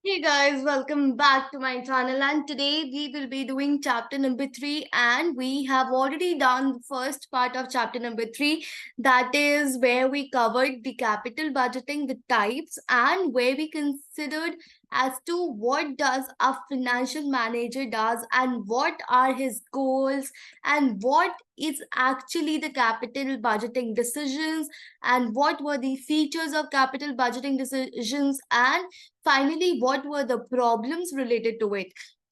Hey guys, welcome back to my channel, and today we will be doing chapter number 3, and we have already done the first part of chapter number 3, that is where we covered the capital budgeting, the types, and where we considered as to what does a financial manager does and what are his goals and what is actually the capital budgeting decisions and what were the features of capital budgeting decisions, and finally what were the problems related to it.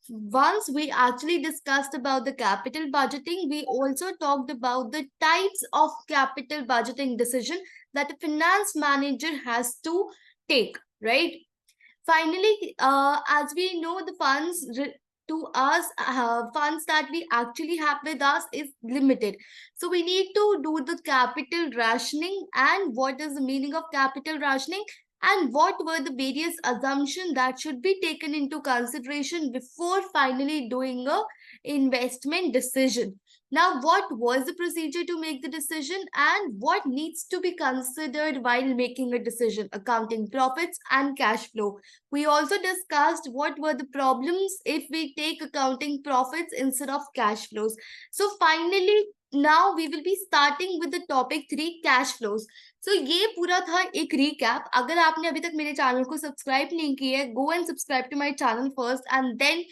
Once we actually discussed about the capital budgeting, we also talked about the types of capital budgeting decision that a finance manager has to take, right? Finally, as we know, the to us, funds that we actually have with us is limited. So we need to do the capital rationing. And what is the meaning of capital rationing? And what were the various assumptions that should be taken into consideration before finally doing a investment decision? Now, what was the procedure to make the decision and what needs to be considered while making a decision? Accounting profits and cash flow. We also discussed what were the problems if we take accounting profits instead of cash flows. So finally, now we will be starting with the topic 3, cash flows. So ये पूरा था एक recap. अगर आपने अभी तक मेरे channel को सब्सक्राइब नहीं किया है, go and subscribe to my channel first and then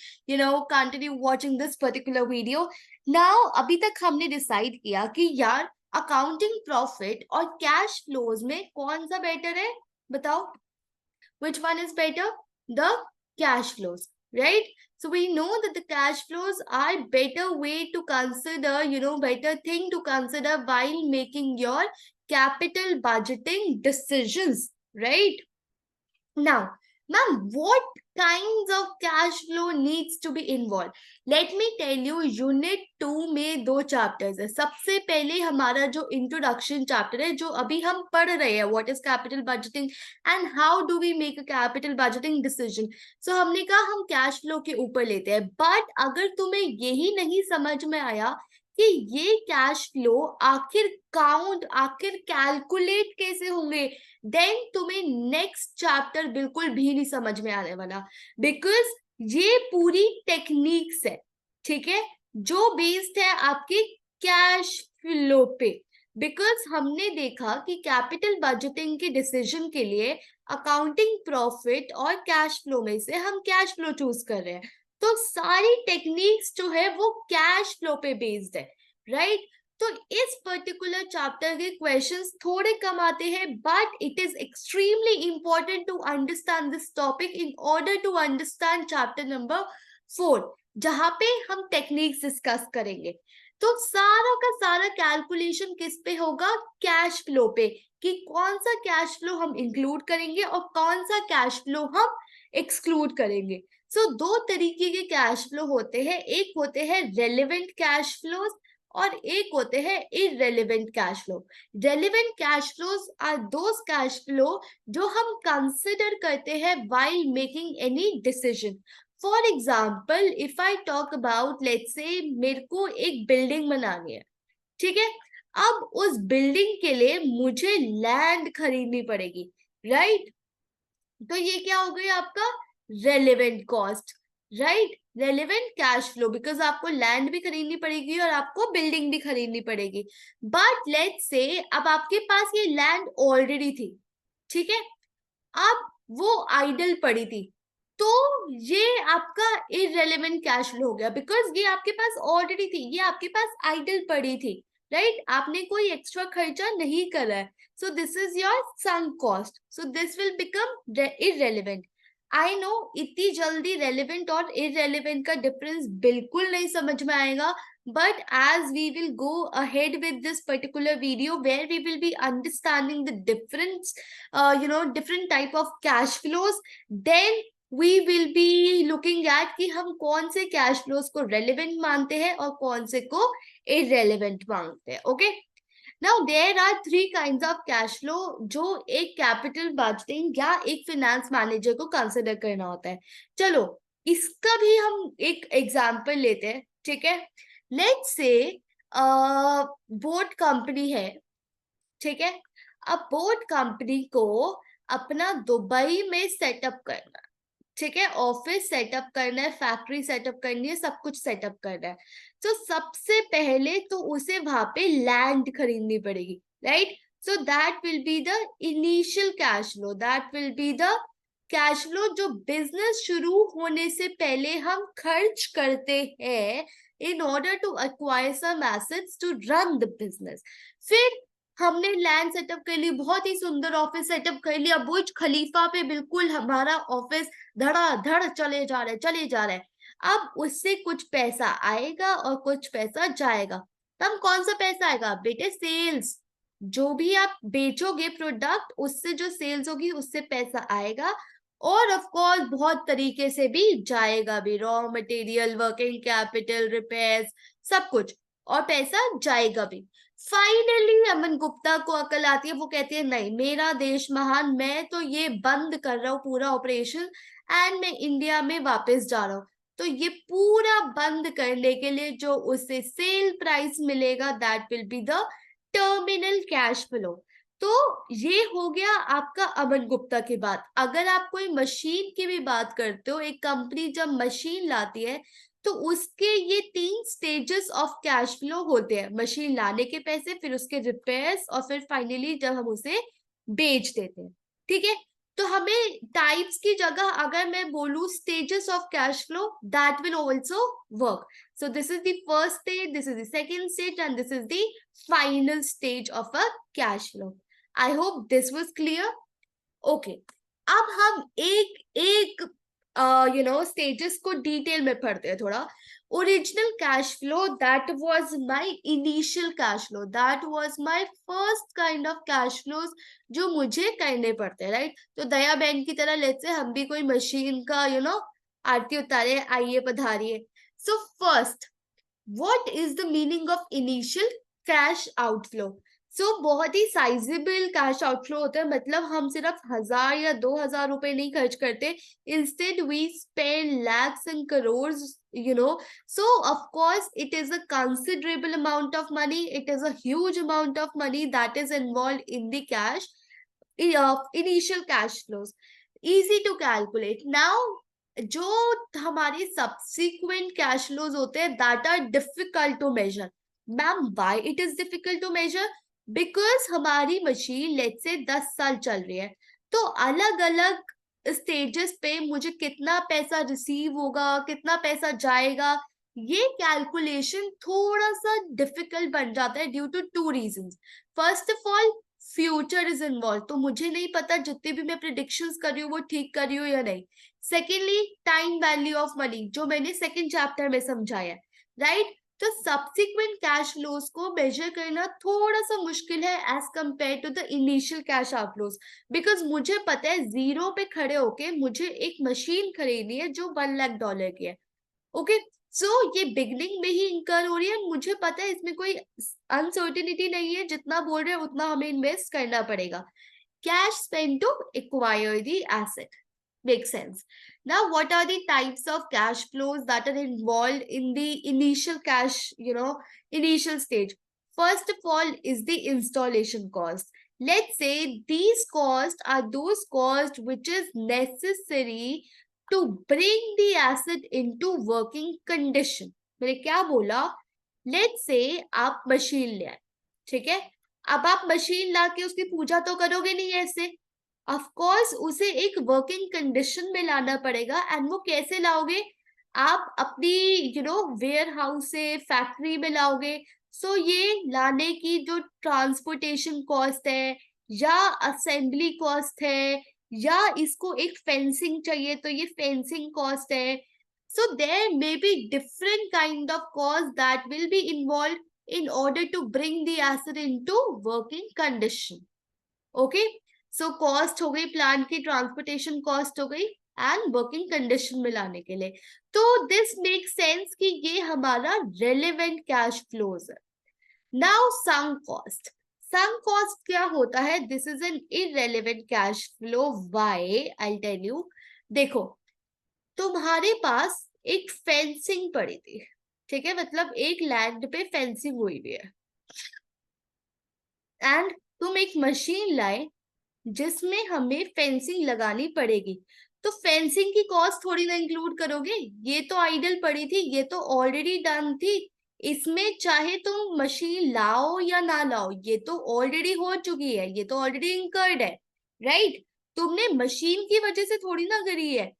continue watching this particular video. Now अभी तक हमने डिसाइड किया कि यार अकाउंटिंग प्रॉफिट और कैश फ्लोज में कौन सा बेटर है, बताओ. Which one is better? The cash flows, right? So we know that the cash flows are better way to consider, better thing to consider while making your capital budgeting decisions, right? Now, ma'am, what kinds of cash flow needs to be involved? Let me tell you, unit 2 में 2 chapters है. सबसे पहले हमारा जो introduction chapter है, जो अभी हम पढ़ रहे हैं, what is capital budgeting and how do we make a capital budgeting decision. So हमने कहा हम कैश फ्लो के ऊपर लेते हैं. बट अगर तुम्हें यही नहीं समझ में आया कि ये कैश फ्लो आखिर कैलकुलेट कैसे होंगे, देन तुम्हें नेक्स्ट चैप्टर बिल्कुल भी नहीं समझ में आने वाला. बिकॉज ये पूरी टेक्निक्स है, ठीक है, जो बेस्ड है आपके कैश फ्लो पे. बिकॉज हमने देखा कि कैपिटल बजटिंग के डिसीजन के लिए अकाउंटिंग प्रॉफिट और कैश फ्लो में से हम कैश फ्लो चूज कर रहे हैं. तो सारी टेक्निक्स जो है वो कैश फ्लो पे बेस्ड है, राइट? तो इस पर्टिकुलर चैप्टर के क्वेश्चंस थोड़े कम आते हैं, but it is extremely important to understand this topic in order to understand chapter number 4, जहां पे हम टेक्निक्स डिस्कस करेंगे. तो सारा का सारा कैलकुलेशन किस पे होगा? कैश फ्लो पे, कि कौन सा कैश फ्लो हम इंक्लूड करेंगे और कौन सा कैश फ्लो हम एक्सक्लूड करेंगे. सो दो तरीके के कैश फ्लो होते हैं. एक होते हैं रेलेवेंट कैश फ्लोज और एक होते हैं irrelevant cash flow. Relevant cash flows are those cash flow जो हम कंसिडर करते हैं while making any decision. For example, if I talk about, let's say मेरे को एक बिल्डिंग बनानी है, ठीक है. अब उस बिल्डिंग के लिए मुझे लैंड खरीदनी पड़ेगी, राइट? तो ये क्या हो गया आपका relevant cost, right? Relevant cash flow, because आपको लैंड भी खरीदनी पड़ेगी और आपको बिल्डिंग भी खरीदनी पड़ेगी. बट लेट्स से अब आपके पास ये लैंड ऑलरेडी थी, ठीक है, अब वो आइडल पड़ी थी, तो ये आपका इररेलेवेंट कैश फ्लो हो गया. बिकॉज ये आपके पास ऑलरेडी थी, ये आपके पास आइडल पड़ी थी, राइट? आपने कोई एक्स्ट्रा खर्चा नहीं करा है. So this is your sunk cost. So this will become irrelevant. I know इतनी जल्दी relevant और irrelevant का difference बिल्कुल नहीं समझ में आएगा. But as we will go ahead with this particular video where we will be understanding the difference, different type of cash flows, then we will be looking at कि हम कौन से cash flows को relevant मानते हैं और कौन से को irrelevant मानते हैं. Okay? Now there are 3 kinds of cash flow जो एक कैपिटल बजटिंग या एक फाइनेंस मैनेजर को कंसिडर करना होता है. चलो इसका भी हम एक एग्जांपल लेते हैं, ठीक है. लेट्स से बोट कंपनी है, ठीक है. अब बोट कंपनी को अपना दुबई में सेटअप करना, ठीक है, ऑफिस सेटअप करना है, फैक्ट्री सेटअप करनी है, सब कुछ सेटअप करना है। तो सबसे पहले तो उसे वहां पे लैंड खरीदनी पड़ेगी, right? So that will be the initial cash flow, that will be the cash flow जो बिजनेस शुरू होने से पहले हम खर्च करते हैं in order to acquire some assets to run the business. फिर हमने लैंड सेटअप कर ली, बहुत ही सुंदर ऑफिस सेटअप कर लिया, बुर्ज खलीफा पे बिल्कुल हमारा ऑफिस धड़ाधड़ चले जा रहे हैं। अब उससे कुछ पैसा आएगा और कुछ पैसा जाएगा। तब कौन सा पैसा आएगा बेटे? सेल्स। जो भी आप बेचोगे प्रोडक्ट, उससे जो सेल्स होगी उससे पैसा आएगा, और ऑफ कोर्स बहुत तरीके से भी जाएगा भी, raw material, working capital, repairs, सब कुछ, और पैसा जाएगा भी। फाइनली अमन गुप्ता को अकल आती है, वो कहती है नहीं, मेरा देश महान, मैं तो ये बंद कर रहा हूँ पूरा ऑपरेशन एंड मैं इंडिया में वापस जा रहा हूँ। तो ये पूरा बंद करने के लिए जो उसे सेल प्राइस मिलेगा, that will be the terminal cash flow. तो ये हो गया आपका अमन गुप्ता की बात। अगर आप कोई मशीन की भी बात करते हो, एक कंपनी जब मशीन लाती है तो उसके ये 3 स्टेजेस ऑफ कैश फ्लो होते हैं, मशीन लाने के पैसे, फिर उसके रिपेयर्स, और फिर फाइनली जब हम उसे बेच देते हैं। ठीक है, तो हमें टाइप्स की जगह अगर मैं बोलूं stages of cash flow, that will also work. So this is the first stage, this is the second stage, and this is the final stage of a cash flow. I hope this was clear. Okay, अब हम एक एक stages को detail में पढ़ते हैं थोड़ा। Original cash flow, that was my initial cash flow, that was my first kind of cash flows जो मुझे करने पड़ते हैं, राइट? तो दया बहन की तरह लेट्स से हम भी कोई मशीन का आरती उतारे, आइए पधारिए। So first, what is the meaning of initial cash outflow? So बहुत ही साइजेबल कैश आउटफ्लो होता है, मतलब हम सिर्फ 1000 या 2000 रुपए नहीं खर्च करते, instead we spend lakhs and crores, so of course it is a considerable amount of money, it is a huge amount of money that is involved in the cash initial cash flows, easy to calculate. Now जो हमारे subsequent cash flows होते हैं, that are difficult to measure. Ma'am why it is difficult to measure? Because हमारी मशीन late से 10 साल चल रही है, तो अलग अलग स्टेजेस पे मुझे कितना पैसा रिसीव होगा, कितना पैसा जाएगा, ये कैलकुलेशन थोड़ा सा डिफिकल्ट बन जाता है due to 2 reasons. First of all, future is involve, तो मुझे नहीं पता जितने भी मैं प्रिडिक्शंस कर रही हूँ वो ठीक कर रही हूँ या नहीं। Secondly, time value of money, जो मैंने सेकेंड चैप्टर में समझाया, राइट? तो सब्सिक्वेंट कैश फ्लोज को मेजर करना थोड़ा सा मुश्किल है as compare to the initial cash outflows, because मुझे पता है जीरो पे खड़े होके मुझे एक मशीन खरीदनी है जो $1 लाख की है। ओके, सो ये बिगनिंग में ही इंकर हो रही है, मुझे पता है इसमें कोई अनसर्टेनिटी नहीं है, जितना बोल रहे हैं उतना हमें इन्वेस्ट करना पड़ेगा। Cash spend to acquire the asset, makes sense. Now what are the types of cash flows that are involved in the initial cash, initial stage? First of all is the installation cost. Let's say these costs are those costs which is necessary to bring the asset into working condition. मैंने क्या बोला? Let's say आप machine ले आए, ठीक है? अब आप मशीन ला के उसकी पूजा तो करोगे नहीं ऐसे, ऑफ कोर्स उसे एक वर्किंग कंडीशन में लाना पड़ेगा। एंड वो कैसे लाओगे? आप अपनी वेयर हाउस से फैक्ट्री में लाओगे। सो ये लाने की जो ट्रांसपोर्टेशन कॉस्ट है, या असेंबली कॉस्ट है, या इसको एक फेंसिंग चाहिए तो ये फेंसिंग कॉस्ट है। So there may be different kind of cost that will be involve in order to bring the asset into working condition. Okay, so cost हो गई प्लांट की, ट्रांसपोर्टेशन कॉस्ट हो गई, एंड वर्किंग कंडीशन में लाने के लिए। तो दिस मेक सेंस कि ये हमारा रेलेवेंट कैश फ्लोज है। Now some cost, some cost क्या होता है? This is an irrelevant cash flow. Why? I tell you. देखो, तुम्हारे पास एक फेंसिंग पड़ी थी, ठीक है, मतलब एक लैंड पे फेंसिंग हुई हुई है, एंड तुम एक मशीन लाए जिसमें हमें फेंसिंग लगानी पड़ेगी। तो फेंसिंग की कॉस्ट थोड़ी ना इंक्लूड करोगे, ये तो आइडल पड़ी थी, ये तो ऑलरेडी डन थी। इसमें चाहे तुम मशीन लाओ या ना लाओ, ये तो ऑलरेडी हो चुकी है, ये तो ऑलरेडी इंकर्ड है, राइट। तुमने मशीन की वजह से थोड़ी ना करी है,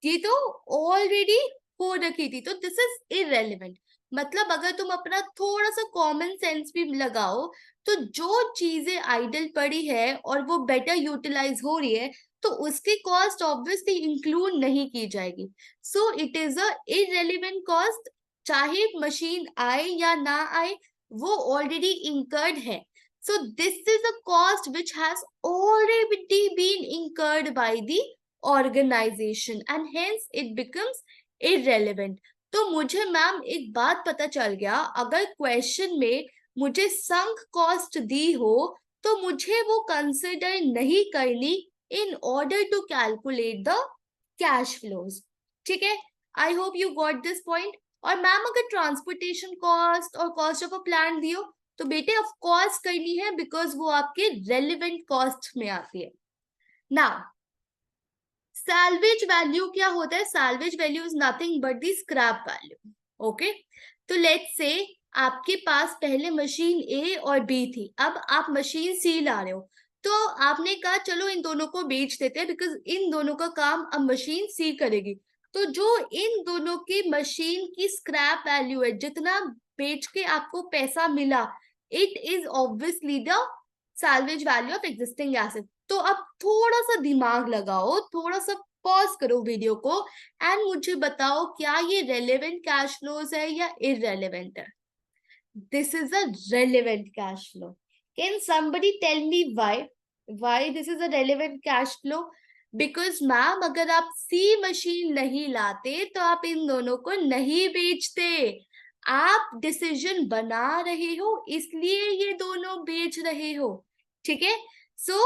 ये तो ऑलरेडी हो रखी थी, तो दिस इज इररेलेवेंट। मतलब अगर तुम अपना थोड़ा सा कॉमन सेंस भी लगाओ, तो जो चीजें आइडल पड़ी है और वो बेटर यूटिलाइज हो रही है, तो उसकी कॉस्ट ऑब्वियसली इंक्लूड नहीं की जाएगी। So it is a irrelevant cost, चाहे मशीन आए या ना आए, वो ऑलरेडी इंकर्ड है। So this is a cost which has already been incurred by the organization and hence it becomes irrelevant. तो मुझे मैम एक बात पता चल गया, अगर क्वेश्चन में मुझे संक कॉस्ट दी हो तो मुझे वो कंसिडर नहीं करनी in order to calculate the cash flows. ठीक है, I hope you got this point. और मैम अगर ट्रांसपोर्टेशन कॉस्ट और कॉस्ट ऑफ अ प्लांट दियो तो बेटे ऑफ कोर्स करनी है, बिकॉज वो आपके रेलिवेंट कॉस्ट में आती है। नाउ सैल्वेज वैल्यू क्या होता है? Salvage value is nothing but the scrap value. Okay, तो लेट्स से आपके पास पहले मशीन ए और बी थी, अब आप मशीन सी ला रहे हो, तो आपने कहा चलो इन दोनों को बेच देते हैं, बिकॉज इन दोनों का काम अब मशीन सी करेगी। तो जो इन दोनों की मशीन की स्क्रैप वैल्यू है, जितना बेच के आपको पैसा मिला, it is obviously the salvage value of existing asset. तो अब थोड़ा सा दिमाग लगाओ, थोड़ा सा पॉज करो वीडियो को एंड मुझे बताओ क्या ये रेलेवेंट कैश फ्लोज है या इररेलेवेंट है? This is a relevant cash flow. Can somebody tell me why this is a relevant cash flow? Because ma'am अगर आप सी मशीन नहीं लाते तो आप इन दोनों को नहीं बेचते। आप डिसीजन बना रहे हो इसलिए ये दोनों बेच रहे हो, ठीक है। सो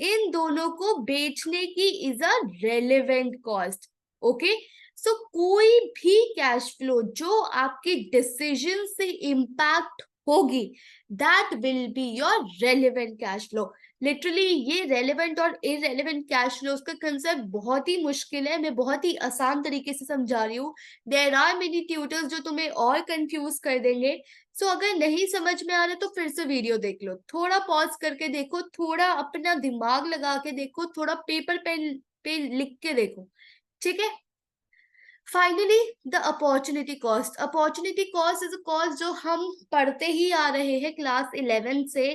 इन दोनों को बेचने की is a relevant cost. Okay, so कोई भी कैश फ्लो जो आपके डिसीजन से इम्पैक्ट होगी, that will be your relevant cash flow. Literally ये रेलेवेंट और इररेलेवेंट कैश फ्लोज का कंसेप्ट बहुत ही मुश्किल है, मैं बहुत ही आसान तरीके से समझा रही हूँ। देयर आर मेनी ट्यूटर्स जो तुम्हें और कंफ्यूज कर देंगे। सो अगर नहीं समझ में आ रहा तो फिर से वीडियो देख लो, थोड़ा पॉज करके देखो, थोड़ा अपना दिमाग लगा के देखो, थोड़ा पेपर पेन पे लिख के देखो, ठीक है। Finally the opportunity cost. Opportunity cost is a cost जो हम पढ़ते ही आ रहे हैं क्लास 11 से।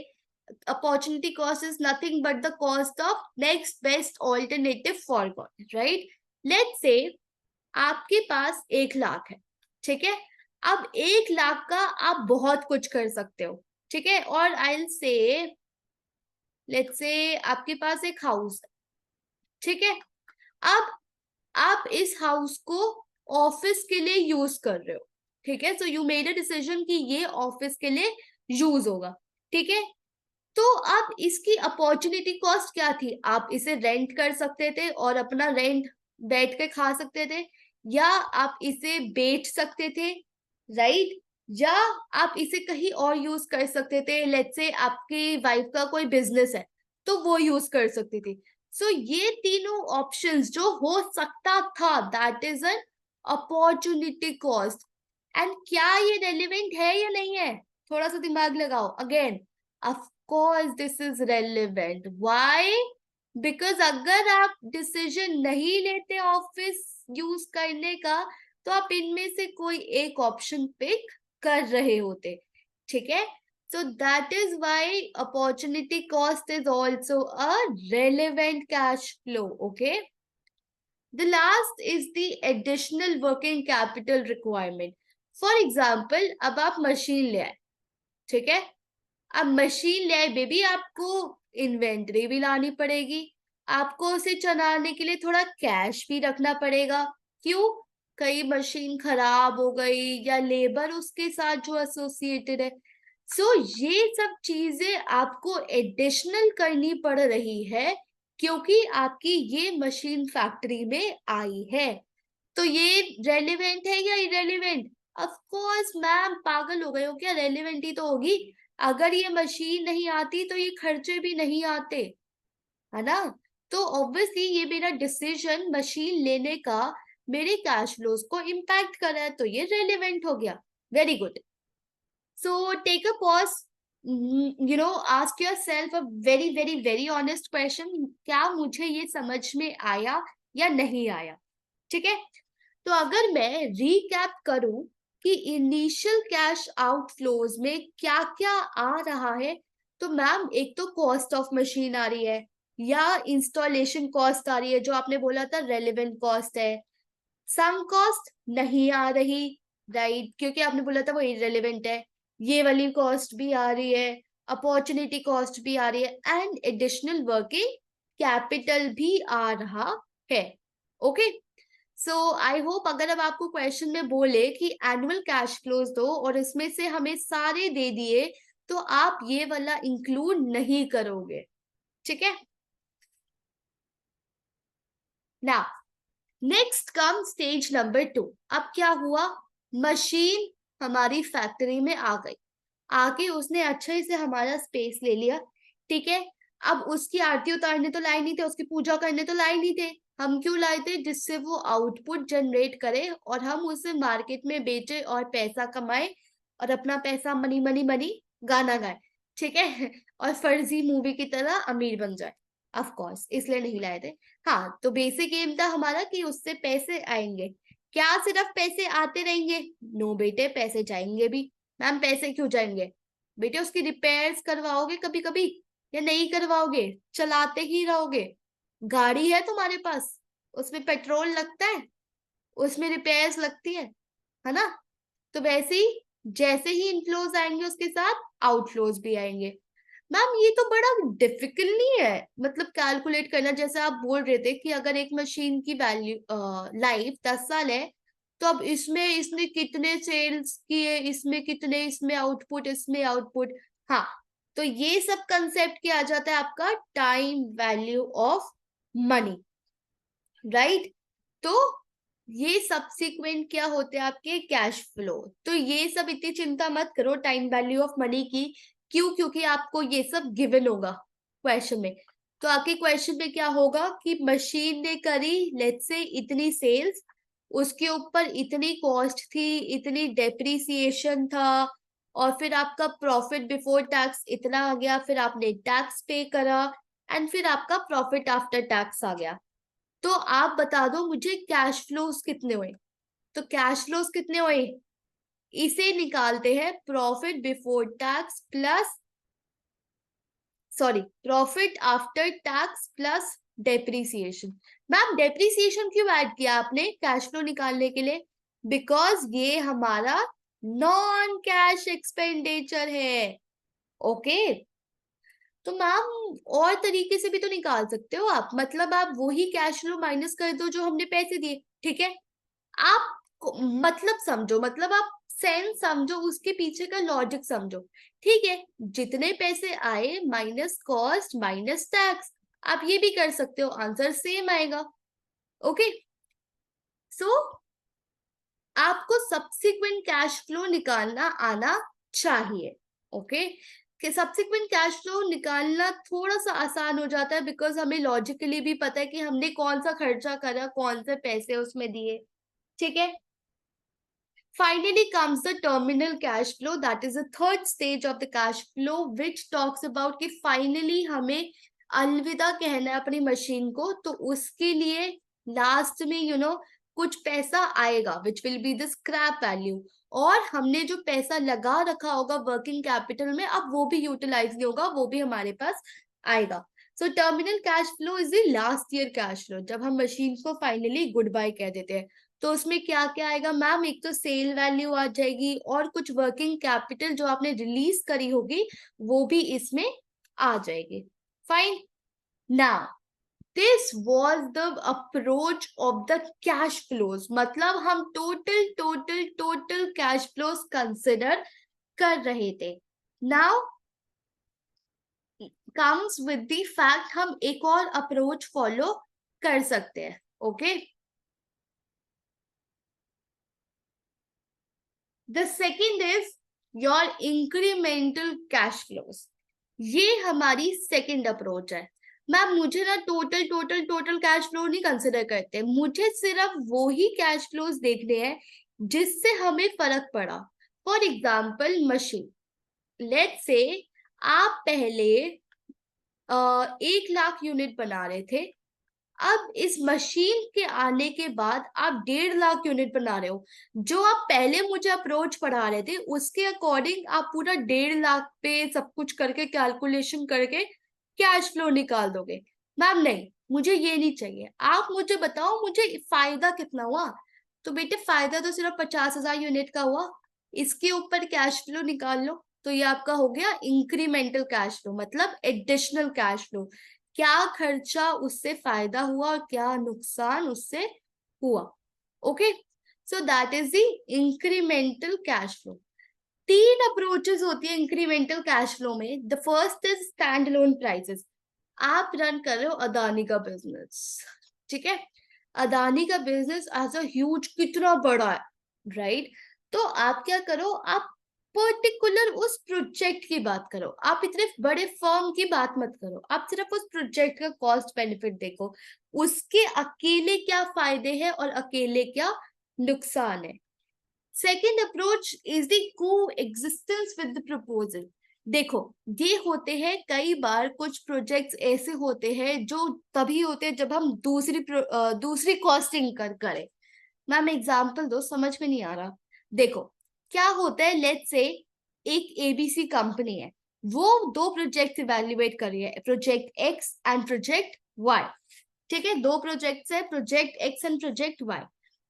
Opportunity cost is nothing but the cost of next best alternative forgot, right. Let's say आपके पास 1 लाख है, ठीक है। अब 1 लाख का आप बहुत कुछ कर सकते हो, ठीक है। और I will say let's say आपके पास एक हाउस है, ठीक है। अब आप इस हाउस को ऑफिस के लिए यूज कर रहे हो, ठीक है। So you made a decision कि ये ऑफिस के लिए यूज होगा, ठीक है। तो अब इसकी अपॉर्चुनिटी कॉस्ट क्या थी? आप इसे रेंट कर सकते थे और अपना रेंट बैठ के खा सकते थे, या आप इसे बेच सकते थे, राइट, या आप इसे कहीं और यूज कर सकते थे। लेट्स से आपकी वाइफ का कोई बिजनेस है तो वो यूज कर सकती थी। सो ये तीनों ऑप्शंस जो हो सकता था, that is an opportunity cost. And क्या ये रेलिवेंट है या नहीं है? थोड़ा सा दिमाग लगाओ again. Of course this is relevant. Why? Because अगर आप डिसीजन नहीं लेते ऑफिस यूज करने का, तो आप इनमें से कोई एक ऑप्शन पिक कर रहे होते, ठीक है। So that is why opportunity cost is also a relevant cash flow. Okay. The last is the additional working capital requirement. For example, अब आप मशीन ले आए, ठीक है। अब मशीन ले आए बेबी, आपको इन्वेंट्री भी लानी पड़ेगी, आपको उसे चलाने के लिए थोड़ा कैश भी रखना पड़ेगा। क्यों? कई मशीन खराब हो गई या लेबर उसके साथ जो एसोसिएटेड है। सो ये सब चीजें आपको एडिशनल करनी पड़ रही है क्योंकि आपकी ये मशीन फैक्ट्री में आई है। तो ये रेलिवेंट है या इरेलीवेंट? ऑफ कोर्स मैम, पागल हो गए हो क्या, रेलिवेंट ही तो होगी। अगर ये मशीन नहीं आती तो ये खर्चे भी नहीं आते, है ना। तो ऑब्वियसली ये मेरा डिसीजन मशीन लेने का मेरे कैश फ्लोज को इम्पैक्ट कर रहा है, तो ये रेलिवेंट हो गया. Very good. So take a pause, ask yourself a very very very honest question, क्या मुझे ये समझ में आया या नहीं आया. ठीक है. तो अगर मैं रिकैप करूं कि इनिशियल कैश आउटफ्लोज में क्या क्या आ रहा है, तो मैम एक तो कॉस्ट ऑफ मशीन आ रही है, या इंस्टॉलेशन कॉस्ट आ रही है जो आपने बोला था रेलेवेंट कॉस्ट है. सम कॉस्ट नहीं आ रही, राइट, क्योंकि आपने बोला था वो इरेलीवेंट है. ये वाली कॉस्ट भी आ रही है, अपॉर्चुनिटी कॉस्ट भी आ रही है, एंड एडिशनल वर्किंग कैपिटल भी आ रहा है. ओके. सो आई होप अगर अब आपको क्वेश्चन में बोले कि एनुअल कैश फ्लोज दो और इसमें से हमें सारे दे दिए, तो आप ये वाला इंक्लूड नहीं करोगे. ठीक है. ना, नेक्स्ट कम स्टेज नंबर 2. अब क्या हुआ, मशीन हमारी फैक्ट्री में आ गई, आके उसने अच्छे से हमारा स्पेस ले लिया. ठीक है. अब उसकी आरती उतारने तो लाए नहीं थे, उसकी पूजा करने तो लाए नहीं थे. हम क्यों लाए थे, जिससे वो आउटपुट जनरेट करे और हम उसे मार्केट में बेचे और पैसा कमाए और अपना पैसा मनी मनी मनी गाना गाए. ठीक है. और फर्जी मूवी की तरह अमीर बन जाए. ऑफ कोर्स इसलिए नहीं लाए थे. हाँ, तो बेसिक एम था हमारा कि उससे पैसे आएंगे. क्या सिर्फ पैसे आते रहेंगे? नो बेटे, पैसे जाएंगे भी. मैम पैसे क्यों जाएंगे? बेटे उसकी रिपेयर्स करवाओगे कभी कभी या नहीं करवाओगे? चलाते ही रहोगे. गाड़ी है तुम्हारे पास, उसमें पेट्रोल लगता है, उसमें रिपेयर्स लगती है ना? तो वैसे ही जैसे ही इनफ्लोज आएंगे उसके साथ आउटफ्लोज भी आएंगे. मैम ये तो बड़ा डिफिकल्ट नहीं है, मतलब कैलकुलेट करना, जैसे आप बोल रहे थे कि अगर एक मशीन की वैल्यू लाइफ 10 साल है, तो अब इसमें इसने कितने सेल्स किए, इसमें कितने, इसमें आउटपुट, इसमें आउटपुट. हाँ, तो ये सब कंसेप्ट क्या आ जाता है आपका, time value of money, right. तो ये सब्सिक्वेंट क्या होते हैं आपके कैश फ्लो. तो ये सब इतनी चिंता मत करो टाइम वैल्यू ऑफ मनी की. क्यों? क्योंकि आपको ये सब गिवन होगा क्वेश्चन में. तो आपके क्वेश्चन में क्या होगा कि मशीन ने करी लेट्स से इतनी सेल्स, उसके ऊपर इतनी कॉस्ट थी, इतनी डेप्रिसिएशन था, और फिर आपका प्रॉफिट बिफोर टैक्स इतना आ गया, फिर आपने टैक्स पे करा, एंड फिर आपका प्रॉफिट आफ्टर टैक्स आ गया. तो आप बता दो मुझे कैश फ्लोज कितने हुए. तो कैश फ्लोज कितने हुए, इसे निकालते हैं profit before tax plus, sorry, profit after tax plus depreciation. Ma'am depreciation क्यों ऐड किया आपने कैश फ्लो निकालने के लिए? बिकॉज ये हमारा नॉन कैश एक्सपेंडिचर है. ओके. तो मैम और तरीके से भी तो निकाल सकते हो आप, मतलब आप वही कैश फ्लो माइनस कर दो जो हमने पैसे दिए. ठीक है. आप मतलब समझो, मतलब आप सेंस समझो, उसके पीछे का लॉजिक समझो. ठीक है. जितने पैसे आए माइनस कॉस्ट माइनस टैक्स, आप ये भी कर सकते हो, आंसर सेम आएगा. ओके. सो आपको सब्सिक्वेंट कैश फ्लो निकालना आना चाहिए. ओके. कि सब्सिक्वेंट कैश फ्लो निकालना थोड़ा सा आसान हो जाता है बिकॉज हमें लॉजिकली भी पता है कि हमने कौन सा खर्चा करा, कौन से पैसे उसमें दिए. ठीक है. Finally comes the terminal cash flow, that is the third stage of the cash flow which talks about कि finally हमें अलविदा कहना है अपनी मशीन को, तो उसके लिए लास्ट में कुछ पैसा आएगा which will be the scrap value, और हमने जो पैसा लगा रखा होगा वर्किंग कैपिटल में अब वो भी यूटिलाइज नहीं होगा, वो भी हमारे पास आएगा. So terminal cash flow is the last year cash flow, जब हम मशीन को फाइनली गुड बाय कह देते हैं. तो उसमें क्या क्या आएगा मैम, एक तो सेल वैल्यू आ जाएगी और कुछ वर्किंग कैपिटल जो आपने रिलीज करी होगी वो भी इसमें आ जाएगी. Fine. Now this was the approach of the cash flows, मतलब हम total total total cash flows consider कर रहे थे. Now comes with the fact हम एक और अप्रोच फॉलो कर सकते हैं. Okay. The second is your incremental cash flows. ये हमारी सेकेंड अप्रोच है. मैम मुझे ना total total total cash flow नहीं कंसिडर करते, मुझे सिर्फ वो ही कैश फ्लोज देखने हैं जिससे हमें फर्क पड़ा। For example machine, let's say आप पहले 1 लाख यूनिट बना रहे थे, अब इस मशीन के आने के बाद आप 1.5 लाख यूनिट बना रहे हो। जो आप पहले मुझे अप्रोच पढ़ा रहे थे उसके अकॉर्डिंग आप पूरा 1.5 लाख पे सब कुछ करके कैलकुलेशन करके कैश फ्लो निकाल दोगे। मैम नहीं, मुझे ये नहीं चाहिए। आप मुझे बताओ मुझे फायदा कितना हुआ। तो बेटे फायदा तो सिर्फ 50,000 यूनिट का हुआ, इसके ऊपर कैश फ्लो निकाल लो। तो ये आपका हो गया इंक्रीमेंटल कैश फ्लो, मतलब एडिशनल कैश फ्लो। क्या खर्चा उससे फायदा हुआ और क्या नुकसान उससे हुआ। Okay, so that is the incremental cash flow. 3 approaches होती है इंक्रीमेंटल कैश फ्लो में। The first is stand alone prices. आप रन कर रहे हो अदानी का बिजनेस, ठीक है। अदानी का बिजनेस एज अ ह्यूज कितना बड़ा है, राइट। तो आप क्या करो, आप पर्टिकुलर उस प्रोजेक्ट की बात करो, आप इतने बड़े फर्म की बात मत करो, आप सिर्फ उस प्रोजेक्ट का कॉस्ट बेनिफिट देखो, उसके अकेले क्या फायदे हैं और अकेले क्या नुकसान है। सेकेंड अप्रोच इज द को एग्जिस्टेंस विद द प्रपोजल। देखो ये होते हैं कई बार कुछ प्रोजेक्ट्स ऐसे होते हैं जो तभी होते हैं जब हम दूसरी कॉस्टिंग करें। मैम एग्जाम्पल दो, समझ में नहीं आ रहा। देखो क्या होता है, लेट्स से एक एबीसी कंपनी है, वो 2 प्रोजेक्ट इवेल्युएट कर रही है, project X and project Y. ठीक है, 2 प्रोजेक्ट्स है, project X and project Y.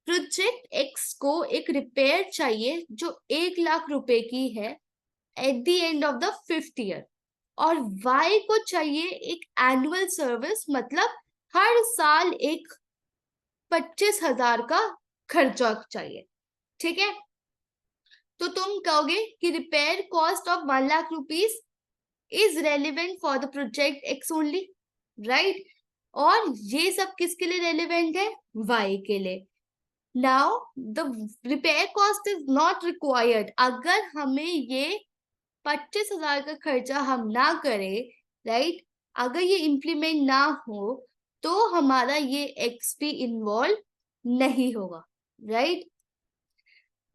Project X को एक रिपेयर चाहिए जो 1 लाख रुपए की है at the end of the 5th year, और वाई को चाहिए एक एनुअल सर्विस, मतलब हर साल एक 25,000 का खर्चा चाहिए। ठीक है, तो तुम कहोगे कि repair cost of 1 lakh rupees is relevant for the project x only, right. और ये सब किसके लिए रेलिवेंट है, वाई के लिए। Now the repair cost is not required. अगर हमें ये 25,000 का खर्चा हम ना करें, राइट, अगर ये इम्प्लीमेंट ना हो तो हमारा ये एक्सपी इन्वॉल्व नहीं होगा, right.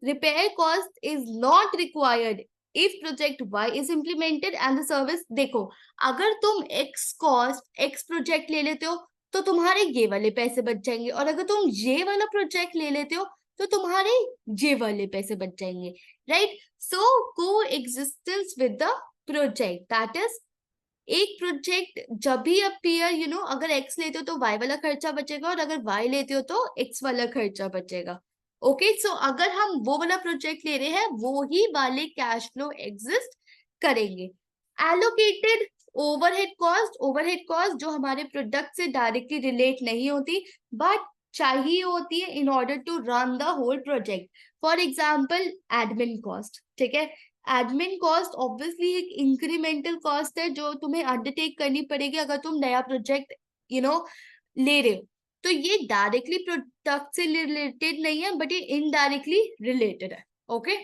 Repair cost is not required if project Y is implemented and the service. देखो अगर तुम एक्स कॉस्ट एक्स प्रोजेक्ट ले लेते हो तो तुम्हारे ये वाले पैसे बच जाएंगे, और अगर तुम ये वाला प्रोजेक्ट ले लेते हो तो तुम्हारे ये वाले पैसे बच जाएंगे, राइट। सो को existence with the project, that is एक प्रोजेक्ट जब भी अपीयर अगर एक्स लेते हो तो वाई वाला खर्चा बचेगा, और अगर वाई लेते हो तो एक्स वाला खर्चा बचेगा। ओके, सो अगर हम वो वाला प्रोजेक्ट ले रहे हैं वो ही वाले कैश फ्लो एग्जिस्ट करेंगे। एलोकेटेड ओवरहेड कॉस्ट जो हमारे प्रोडक्ट से डायरेक्टली रिलेट नहीं होती बट चाहिए होती है in order to run the whole project. For example admin cost, ठीक है। एडमिन कॉस्ट ऑब्वियसली एक इंक्रीमेंटल कॉस्ट है जो तुम्हें अंडरटेक करनी पड़ेगी अगर तुम नया प्रोजेक्ट ले रहे हो। तो ये डायरेक्टली प्रोडक्ट से रिलेटेड नहीं है बट ये इनडायरेक्टली रिलेटेड है। ओके,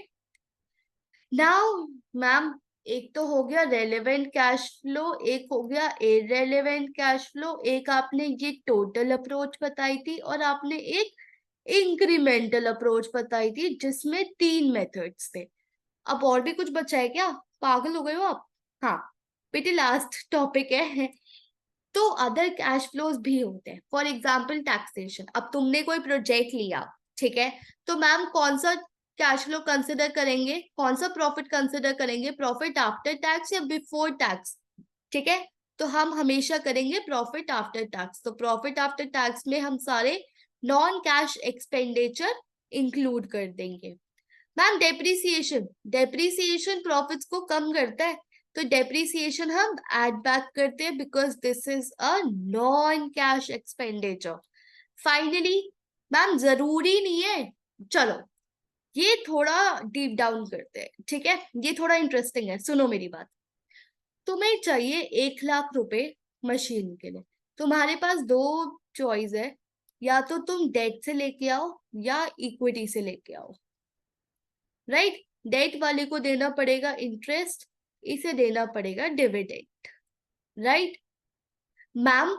नाउ मैम एक तो हो गया रेलेवेंट कैश फ्लो, एक हो गया इररेलेवेंट कैश फ्लो, एक आपने ये टोटल अप्रोच बताई थी और आपने एक इंक्रीमेंटल अप्रोच बताई थी जिसमें 3 मेथड्स थे। अब और भी कुछ बचा है क्या, पागल हो गए हो आप। हाँ बेटे लास्ट टॉपिक है। तो अदर कैश फ्लोज भी होते हैं, फॉर एग्जाम्पल टैक्सेशन। अब तुमने कोई प्रोजेक्ट लिया, ठीक है, तो मैम कौन सा कैश फ्लो कंसिडर करेंगे, कौन सा प्रॉफिट कंसिडर करेंगे, प्रॉफिट आफ्टर टैक्स या बिफोर टैक्स। ठीक है, तो हम हमेशा करेंगे प्रॉफिट आफ्टर टैक्स। तो प्रॉफिट आफ्टर टैक्स में हम सारे नॉन कैश एक्सपेंडिचर इंक्लूड कर देंगे। मैम डेप्रिसिएशन, डेप्रिसिएशन प्रॉफिट्स को कम करता है, तो डेप्रिसिएशन हम ऐड बैक करते हैं because this is a non cash expenditure. Finally ma'am जरूरी नहीं है, चलो ये थोड़ा डीप डाउन करते हैं, ठीक है, ये थोड़ा इंटरेस्टिंग है, सुनो मेरी बात। तुम्हें चाहिए 1 लाख रुपए मशीन के लिए, तुम्हारे पास 2 चॉइस है, या तो तुम डेट से लेके आओ या इक्विटी से लेके आओ, राइट। डेट वाले को देना पड़ेगा इंटरेस्ट, इसे देना पड़ेगा डिविडेंड, राइट। मैम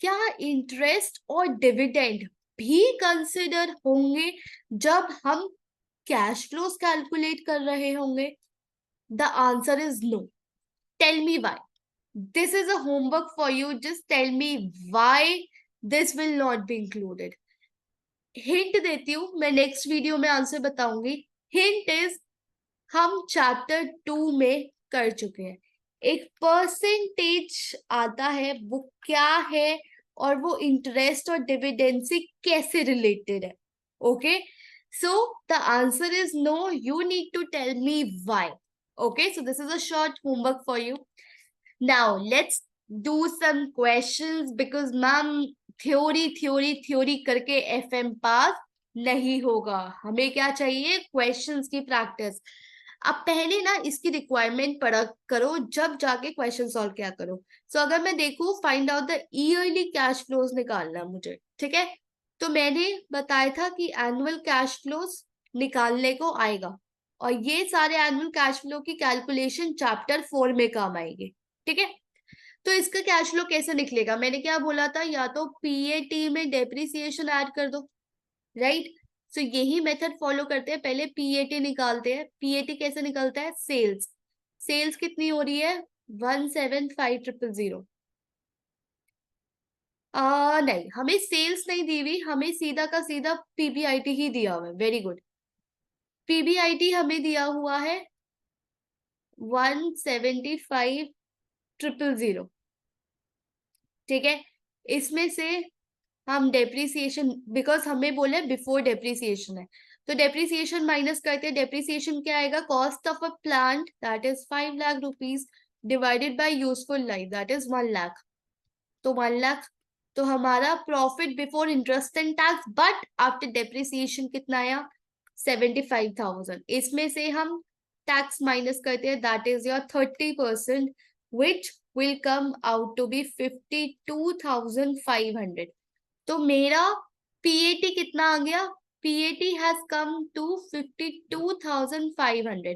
क्या इंटरेस्ट और डिविडेंड भी कंसिडर होंगे जब हम कैश फ्लोज कैलकुलेट कर रहे होंगे? The answer is no. Tell me why. This is a homework for you. Just tell me why this will not be included. Hint देती हूँ, मैं नेक्स्ट वीडियो में आंसर बताऊंगी. हिंट इज, हम chapter 2 में कर चुके हैं. एक परसेंटेज आता है, वो क्या है और वो इंटरेस्ट और डिविडेंड से कैसे रिलेटेड है. Okay, so the answer is no. You need to tell me why. Okay, so this is a short homework for you. Now let's do some questions because ma'am theory theory theory करके FM pass नहीं होगा. हमें क्या चाहिए? Questions की practice. अब पहले ना इसकी रिक्वायरमेंट पढ़ा करो, जब जाके क्वेश्चन सॉल्व किया करो. सो अगर मैं देखूं, find out the yearly cash flows निकालना है मुझे, ठीक है? तो मैंने बताया था कि एनुअल कैश फ्लोज निकालने को आएगा, और ये सारे एनुअल कैश फ्लो की कैलकुलेशन चैप्टर 4 में काम आएगी. ठीक है, तो इसका कैश फ्लो कैसे निकलेगा? मैंने क्या बोला था, या तो पीएटी में डेप्रिसिएशन ऐड कर दो, राइट? सो यही मेथड फॉलो करते हैं. पहले पीएटी निकालते हैं. पीएटी कैसे निकलता है? सेल्स. सेल्स कितनी हो रही है? 175,000. नहीं, हमें सेल्स नहीं दी हुई, हमें सीधा का सीधा पीबीआईटी ही दिया हुआ है. Very good. पीबीआईटी हमें दिया हुआ है 175,000. ठीक है, इसमें से हम डेप्रिसिएशन, बिकॉज हमें बोले बिफोर डेप्रिसिएशन है, तो डेप्रिसिएशन माइनस करते हैं. डेप्रिसिएशन क्या आएगा? Cost of a plant that is 5 lakh rupees divided by useful life that is 1 lakh. तो 1 लाख. तो हमारा profit before interest and tax but after depreciation कितना आया? 75,000. इसमें से हम टैक्स माइनस करते हैं, that is your 30%, which will come out to be 52,500. तो मेरा पीएटी कितना आ गया? PAT has come to 52,500.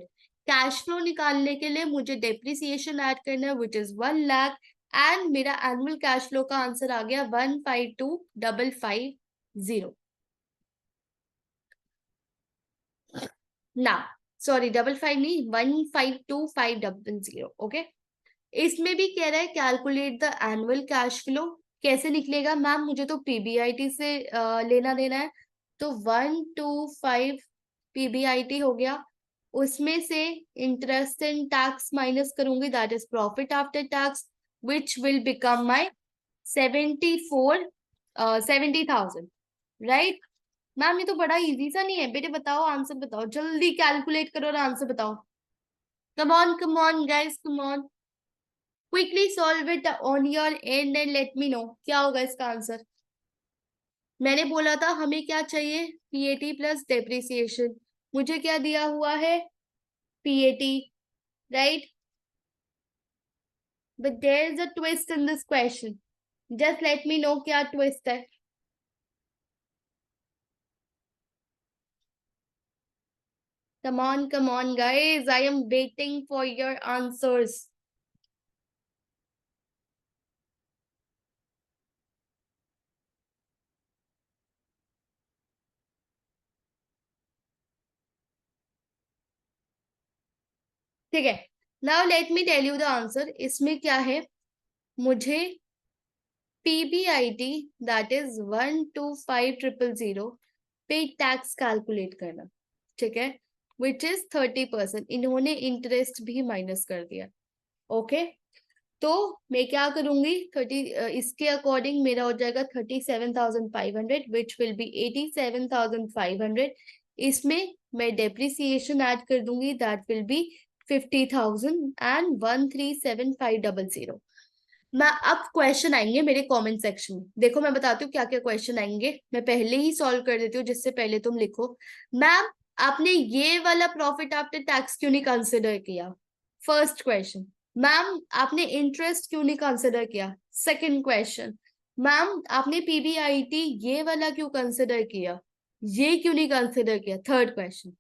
Cash flow निकालने के लिए मुझे डेप्रिसिएशन ऐड करना है, विच इज 1 लाख, एंड मेरा एनुअल कैश फ्लो का आंसर आ गया 152,550. ना, सॉरी, 55 नहीं, 152,500. ओके, इसमें भी कह रहा है calculate the annual cash flow. कैसे निकलेगा मैम? मुझे तो पीबीआईटी से लेना देना है. तो 125 पीबीआईटी हो गया, उसमें से इंटरेस्ट एंड टैक्स माइनस करूंगी, that is profit after tax, which will become my 70,000. Right ma'am? ये तो बड़ा इजी सा नहीं है बेटे. बताओ, आंसर बताओ, जल्दी कैलकुलेट करो और आंसर बताओ. Come on guys, come on. Quickly solve it on your and and let me know क्या होगा इसका आंसर. मैंने बोला था हमें क्या चाहिए? PAT plus depreciation. मुझे क्या दिया हुआ है? PAT, right? But there is a twist in this question. Just let me know क्या ट्विस्ट है. Come on, guys. I am waiting for your answers. ठीक है, now let me tell you the answer. इसमें क्या है? मुझे PBIT that is 125,000 पे tax calculate करना. ठीक है, विच इज 30%. इन्होंने इंटरेस्ट भी माइनस कर दिया. ओके, तो मैं क्या करूंगी? 30, इसके अकॉर्डिंग मेरा हो जाएगा 37,500, विच विल बी 87,500. इसमें मैं डेप्रिसिएशन ऐड कर दूंगी, दैट विल बी 50,000 एंड 137,500. मैं अब क्वेश्चन आएंगे मेरे कमेंट सेक्शन में. देखो मैं बताती हूँ क्या क्या क्वेश्चन आएंगे. मैं पहले ही सॉल्व कर देती हूँ जिससे पहले तुम लिखो. मैम आपने ये वाला प्रॉफिट आफ्टर टैक्स क्यों नहीं कंसिडर किया? First question. मैम आपने इंटरेस्ट क्यों नहीं कंसिडर किया? Second question. मैम आपने पीबीआईटी ये वाला क्यों कंसिडर किया? ये क्यों नहीं कंसिडर किया? Third question.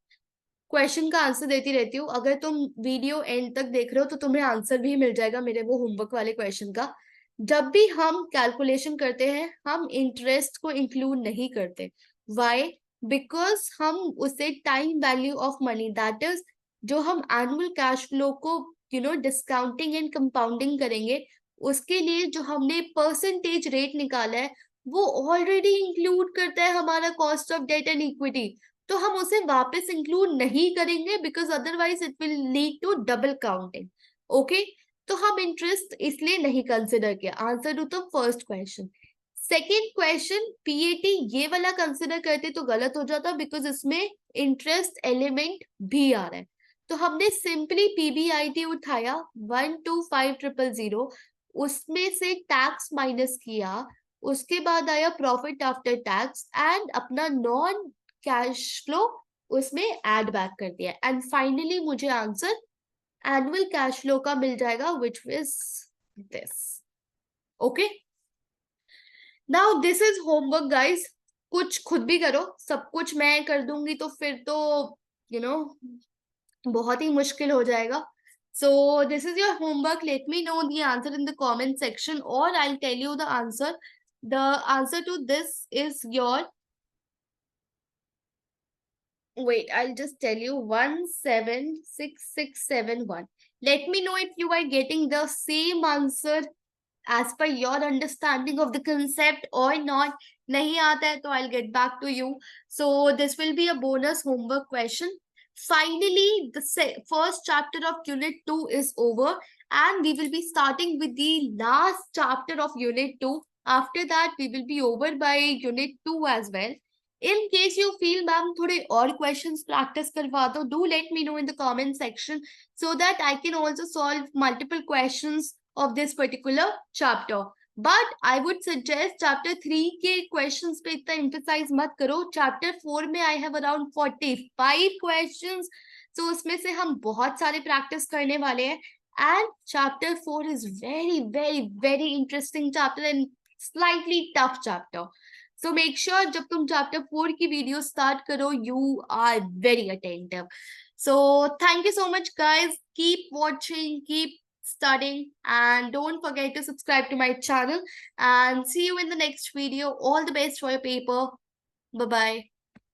क्वेश्चन का आंसर देती रहती हूँ. अगर तुम वीडियो एंड तक देख रहे हो तो तुम्हें आंसर भी मिल जाएगा मेरे वो होमवर्क वाले क्वेश्चन का. जब भी हम कैलकुलेशन करते हैं हम इंटरेस्ट को इंक्लूड नहीं करते. व्हाई? बिकॉज हम उसे time value of money, that is जो हम एनुअल कैश फ्लो को डिस्काउंटिंग एंड कंपाउंडिंग करेंगे, उसके लिए जो हमने परसेंटेज रेट निकाला है वो ऑलरेडी इंक्लूड करता है हमारा cost of debt and equity. तो हम उसे वापस इंक्लूड नहीं करेंगे because otherwise it will lead to double counting. Okay, तो हम इंटरेस्ट इसलिए नहीं कंसिडर किया. Answer to the first question. Second question, PAT ये वाला कंसिडर करते तो गलत हो जाता बिकॉज इसमें इंटरेस्ट एलिमेंट भी आ रहा है. तो हमने सिंपली पीबीआईटी उठाया 125,000, उसमें से टैक्स माइनस किया, उसके बाद आया प्रॉफिट आफ्टर टैक्स एंड अपना नॉन कैश फ्लो उसमें ऐड बैक कर दिया एंड फाइनली मुझे आंसर एनुअल कैश फ्लो का मिल जाएगा which is this. Okay, now this is homework guys. कुछ खुद भी करो, सब कुछ मैं कर दूंगी तो फिर तो यू नो बहुत ही मुश्किल हो जाएगा. So this is your homework. Let me know the answer in the comment section or I'll tell you the answer. The answer to this is your, wait, I'll just tell you, 176671. Let me know if you are getting the same answer as per your understanding of the concept or not. Nahi aata hai to I'll get back to you. So this will be a bonus homework question. Finally, the first chapter of unit 2 is over and we will be starting with the last chapter of unit 2. After that, we will be over by unit 2 as well. In case you feel ma'am thode और questions practice करवा दो, do let me know in the comment section so that I can also solve multiple questions of this particular chapter. But I would suggest chapter 3 के questions पे इतना emphasize मत करो. Chapter 4 में I have around 45 questions. So उसमें से हम बहुत सारे practice करने वाले हैं. And chapter 4 is very, very, very interesting chapter and slightly tough chapter. So make sure जब तुम chapter 4 की video start करो, you are very attentive. So thank you so much guys. Keep watching, keep studying, and don't forget to subscribe to my channel and see you in the next video. All the best for your paper. Bye bye.